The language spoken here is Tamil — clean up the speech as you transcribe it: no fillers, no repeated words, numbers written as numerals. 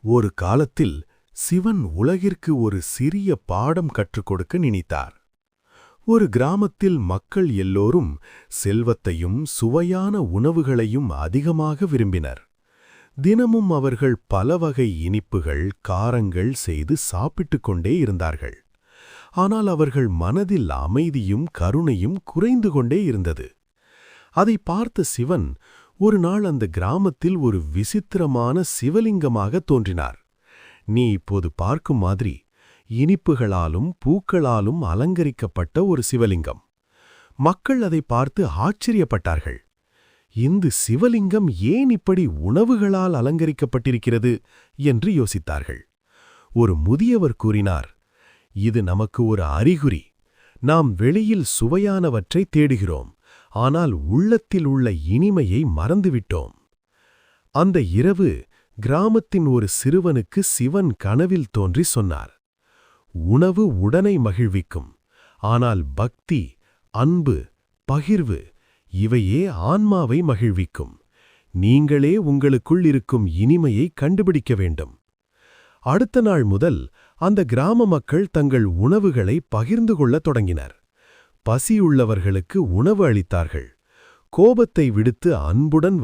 ஒரு காலத்தில் சிவன் உலகிற்கு ஒரு சிறிய பாடம் கற்றுக் கொடுக்க நினைத்தார். ஒரு கிராமத்தில் மக்கள் எல்லோரும் செல்வத்தையும் சுவையான உணவுகளையும் அதிகமாக விரும்பினர். தினமும் அவர்கள் பல வகை இனிப்புகள், காரங்கள் செய்து சாப்பிட்டுக் கொண்டே இருந்தார்கள். ஆனால் அவர்கள் மனதில் அமைதியும் கருணையும் குறைந்து கொண்டே இருந்தது. அதை பார்த்த சிவன் ஒரு நாள் அந்த கிராமத்தில் ஒரு விசித்திரமான சிவலிங்கமாக தோன்றினார். நீ இப்போது பார்க்கும் மாதிரி இனிப்புகளாலும் பூக்களாலும் அலங்கரிக்கப்பட்ட ஒரு சிவலிங்கம். மக்கள் அதை பார்த்து ஆச்சரியப்பட்டார்கள். இந்த சிவலிங்கம் ஏன் இப்படி உணவுகளால் அலங்கரிக்கப்பட்டிருக்கிறது என்று யோசித்தார்கள். ஒரு முதியவர் கூறினார், இது நமக்கு ஒரு அறிகுறி. நாம் வெளியில் சுவையானவற்றை தேடுகிறோம், ஆனால் உள்ளத்தில் உள்ள இனிமையை மறந்துவிட்டோம். அந்த இரவு கிராமத்தின் ஒரு சிறுவனுக்கு சிவன் கனவில் தோன்றி சொன்னார், உணவு உடனை மகிழ்விக்கும், ஆனால் பக்தி, அன்பு, பகிர்வு இவையே ஆன்மாவை மகிழ்விக்கும். நீங்களே உங்களுக்குள் இருக்கும் இனிமையை கண்டுபிடிக்க வேண்டும். அடுத்த நாள் முதல் அந்த கிராம மக்கள் தங்கள் உணவுகளை பகிர்ந்து கொள்ளத் தொடங்கினர். பசியுள்ளவர்களுக்கு உணவு அளித்தார்கள். கோபத்தை விடுத்து அன்புடன்